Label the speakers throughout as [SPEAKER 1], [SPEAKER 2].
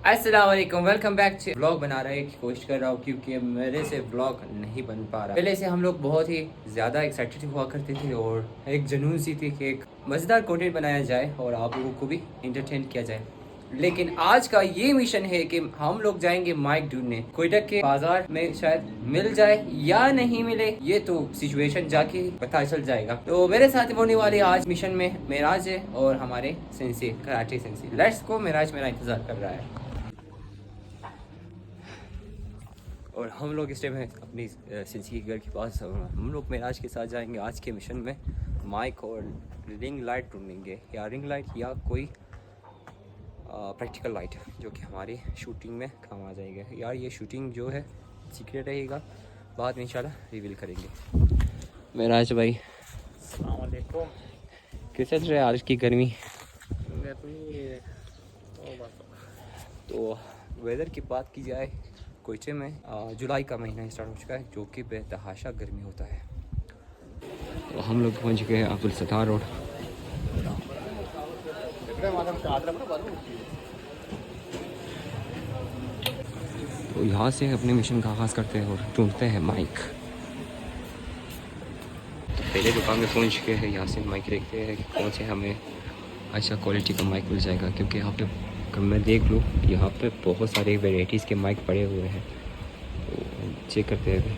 [SPEAKER 1] अस्सलाम वालेकुम, welcome back to vlog बना रहे की कोशिश कर रहा हूँ क्योंकि मेरे से व्लॉग नहीं बन पा रहा। पहले से हम लोग बहुत ही ज़्यादा एक्साइटेड हुआ करते थे और एक जुनून सी थी कि एक मज़ेदार कंटेंट बनाया जाए और आप लोगों को भी इंटरटेन किया जाए। लेकिन आज का ये मिशन है कि हम लोग जाएंगे माइक ढूंढने। कोयटा के बाजार में शायद मिल जाए या नहीं मिले, ये तो सिचुएशन जाके पता चल जाएगा। तो मेरे साथ होने वाले आज मिशन में मेराज है और हमारे sensi, karate sensi. Let's go. Meraj मेरा इंतजार कर रहा है और हम लोग इस टाइम है अपनी सेंसी के घर के पास। हम लोग मेराज के साथ जाएंगे आज के मिशन में माइक और रिंग लाइट ढूंढेंगे, या रिंग लाइट या कोई प्रैक्टिकल लाइट जो कि हमारी शूटिंग में काम आ जाएगा। यार ये शूटिंग जो है सीक्रेट रहेगा, बाद में इंशाल्लाह रिवील करेंगे। मेराज भाई
[SPEAKER 2] अस्सलाम वालेकुम।
[SPEAKER 1] कैसे चल रहा है आज की गर्मी? तो वेदर की बात की जाए, कोयटे में जुलाई का महीना स्टार्ट हो चुका है जो कि बेतहाशा गर्मी होता है। तो हम लोग पहुंच गए अब्दुल सत्तार रोड। तो यहाँ से अपने मिशन का आगाज़ करते हैं और ढूंढते हैं माइक। तो पहले दुकान में पहुँच गए हैं, यहाँ से माइक देखते हैं कि कौन से हमें अच्छा क्वालिटी का माइक मिल जाएगा, क्योंकि यहाँ पे अगर मैं देख लूँ यहाँ पे बहुत सारे वेराइटीज़ के माइक पड़े हुए हैं। तो चेक करते हैं अभी।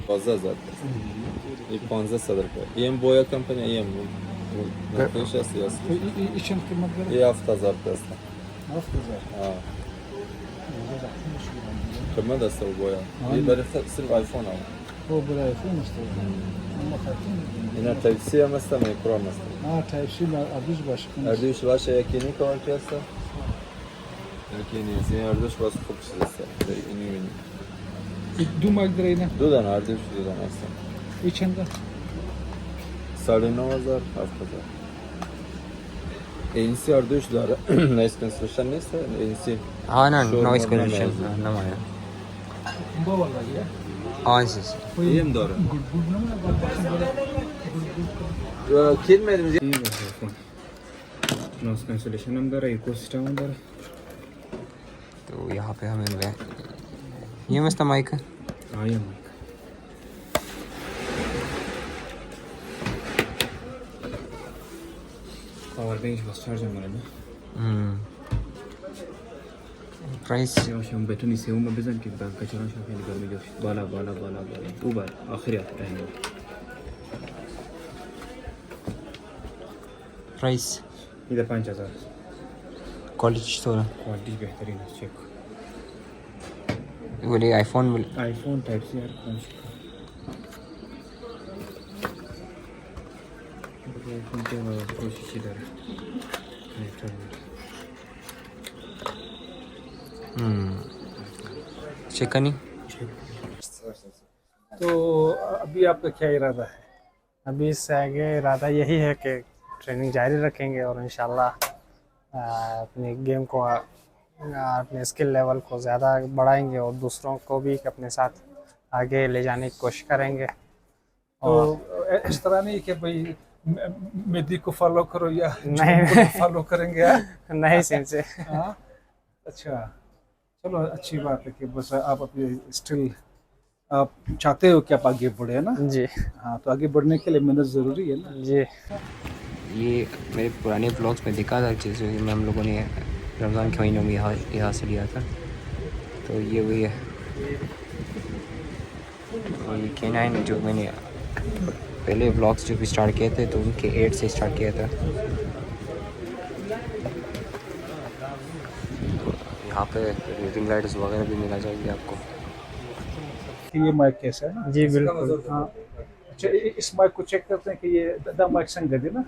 [SPEAKER 3] Fazla zaten. İlk 50 rupiye. Yem boya kampanya yem bu. Nakliş asıl.
[SPEAKER 2] İçin kıymetleri
[SPEAKER 3] İyi hafta zartası.
[SPEAKER 2] nasıl güzel?
[SPEAKER 3] Ha. Kıymet asıl boya. İyi böyle sırf iPhone al.
[SPEAKER 2] Bu buraya film işte. Ama farklı mı?
[SPEAKER 3] Yine tavsiye mesela mikro mesela.
[SPEAKER 2] Ha tevsiyle adıç başkanı.
[SPEAKER 3] Erdoğuş başa yakini kavak yasa. Yakini yasa. Erdoğuş başa fokus yasa. İni.
[SPEAKER 2] Dumak direğine.
[SPEAKER 3] Dudan Erdoğuş dudan asıl.
[SPEAKER 2] İçinde.
[SPEAKER 3] 9,500 hafta zar. ANC Erdoğuş dara. Nice construction neyse ANC.
[SPEAKER 1] हाँ ना,
[SPEAKER 3] Showroom
[SPEAKER 1] noise
[SPEAKER 3] में
[SPEAKER 1] pollution
[SPEAKER 3] noise.
[SPEAKER 1] ना आया।
[SPEAKER 2] Bu vallahi ya.
[SPEAKER 1] हाँ जी
[SPEAKER 3] İyiyim doğru.
[SPEAKER 2] Gülbülüne mi? Bakın böyle.
[SPEAKER 3] Kelmedim.
[SPEAKER 2] İyi bakıyorsun. Noise cancellation अंदर है, ecosystem अंदर है.
[SPEAKER 1] तो यहाँ पे हमें ये मस्त माइक है।
[SPEAKER 2] हाँ ये माइक. Power bank बस चार्ज हमारे में.
[SPEAKER 1] प्राइस
[SPEAKER 2] या शाम बैठने से उम्र बिजन की बात कचरा शाफे निकल में जो बाला बाला बाला बाला ऊपर आखिरी आता रहेंगे.
[SPEAKER 1] प्राइस
[SPEAKER 2] इधर 5000.
[SPEAKER 1] क्वालिटी थोड़ा
[SPEAKER 2] क्वालिटी बेहतरीन है. चेक.
[SPEAKER 1] बोले आईफोन
[SPEAKER 2] आईफोन टाइप सी यार कौन सी आईफोन के कोशिश इधर
[SPEAKER 1] चेक नहीं।
[SPEAKER 2] तो अभी आपका क्या इरादा है?
[SPEAKER 4] अभी इससे आगे इरादा यही है कि ट्रेनिंग जारी रखेंगे और इंशाल्लाह अपने गेम को अपने स्किल लेवल को ज़्यादा बढ़ाएंगे और दूसरों को भी अपने साथ आगे ले जाने की कोशिश करेंगे।
[SPEAKER 2] तो इस तरह नहीं कि भाई मेदी को फॉलो करो या
[SPEAKER 4] नहीं
[SPEAKER 2] फॉलो करेंगे यार.
[SPEAKER 4] नहीं सिंसे
[SPEAKER 2] हाँ अच्छा, चलो अच्छी बात है कि बस आप अपने स्टिल आप चाहते हो कि आप आगे बढ़े, है ना?
[SPEAKER 4] जी
[SPEAKER 2] हाँ, तो आगे बढ़ने के लिए मेहनत ज़रूरी है ना.
[SPEAKER 4] जी।
[SPEAKER 1] ये मेरे पुराने ब्लॉग्स में दिखा था चीज़ में हम लोगों ने रमज़ान के महीनों में यहाँ से लिया था। तो ये वही है, ये K9 जो मैंने पहले ब्लॉग्स जो भी स्टार्ट किए थे तो उनके 8 से स्टार्ट किया था। तो यहाँ पे रिंग लाइट्स वगैरह भी मिला जाएगी आपको।
[SPEAKER 2] कि ये माइक कैसा है ना?
[SPEAKER 4] जी बिल्कुल।
[SPEAKER 2] हाँ अच्छा, इस माइक को चेक करते हैं कि ये द माइक संगति ना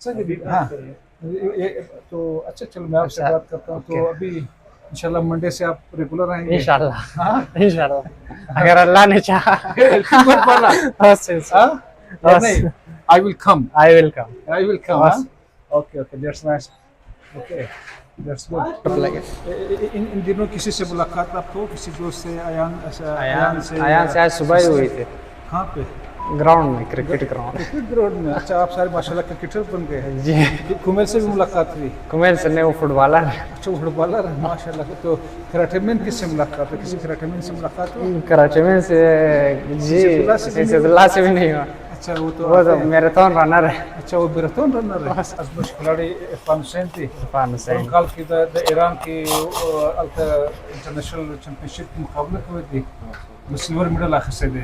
[SPEAKER 2] संगति. हाँ ये तो अच्छा, चलो मैं आपसे
[SPEAKER 4] अच्छा,
[SPEAKER 2] बात करता हूँ. तो अभी इंशाल्लाह मंडे से आप रेगुलर आएंगे
[SPEAKER 4] इंशाल्लाह
[SPEAKER 2] हाँ
[SPEAKER 4] इंशाल्लाह अगर अल्लाह ने चाहा।
[SPEAKER 2] नहीं, I will come.
[SPEAKER 4] I will come.
[SPEAKER 2] Okay okay, that's nice. Okay that's good. इन दिनों किसी से मुलाकात आपको, किसी दोस्त से, अयान से
[SPEAKER 4] आयान से आज सुबह ही हुई थी।
[SPEAKER 2] कहाँ पे?
[SPEAKER 4] ग्राउंड में, क्रिकेट ग्राउंड।
[SPEAKER 2] क्रिकेट ग्राउंड में? अच्छा, आप सारे माशाल्लाह क्रिकेटर बन गए हैं।
[SPEAKER 4] जी,
[SPEAKER 2] कुमेल से भी मुलाकात हुई?
[SPEAKER 4] कुमेल से नहीं, वो फुटबॉलर है।
[SPEAKER 2] अच्छा, वो फुटबॉलर है माशाल्लाह। तो कराटे मैन किससे मुलाकात है? किसी कराटे मैन से मुलाकात हुई?
[SPEAKER 4] कराची में से जी, सिलसिला से भी नहीं हुआ।
[SPEAKER 2] अच्छा, वो तो
[SPEAKER 4] मैराथन रनर है।
[SPEAKER 2] अच्छा, वो मैराथन रनर है। अजमश खिलाड़ी इरफान हुसैन थी।
[SPEAKER 4] इरफान हुसैन
[SPEAKER 2] कल की ईरान की इंटरनेशनल चैंपियनशिप के मुकाबले हुए थी, सिल्वर मेडल आखिर से दे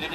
[SPEAKER 5] LED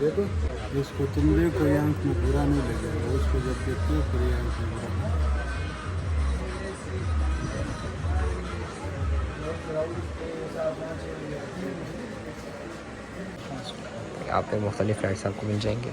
[SPEAKER 2] देखो
[SPEAKER 6] इसको तुम देखो, ये आंख में बुरा नहीं लगेगा, उसको जब देखते हो फिर ये आंख में बुरा लगेगा।
[SPEAKER 1] यहाँ पे मुख्तलिफ लाइट्स आपको मिल जाएंगे.